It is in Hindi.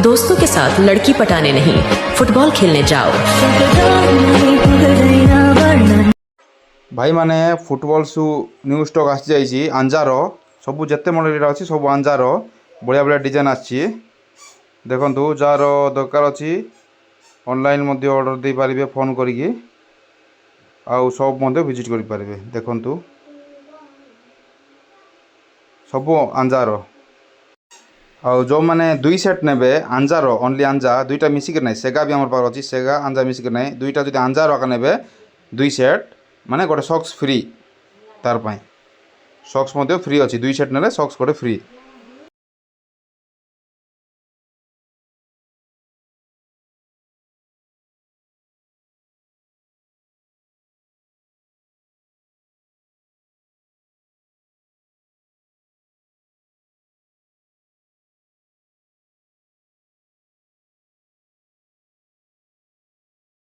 दोस्तों के साथ लड़की पटाने नहीं, फुटबॉल खेलने जाओ। भाई माने फुटबॉल शू न्यू स्टॉक आसी जाइए आंजार सब जिते मॉडल अच्छी सब आंजार बढ़िया बढ़िया डिजाइन आसी देखु जार दरकार अच्छी ऑनलाइन ऑर्डर दे पारे फोन करिकी आउ सब विजिट करें देखु सब आंजार आउ जो मैंने दुई सेट ने आंजार ओनली आंजा दुईटा मिसिक ना सेगा भी आम पाखे अच्छी सेगा आंजा मिसिक ना दुईटा जो आंजार आका ने दुई सेट माने गोटे सक्स फ्री तार सक्स फ्री अच्छी दुई सेट ने सक्स गोटे फ्री।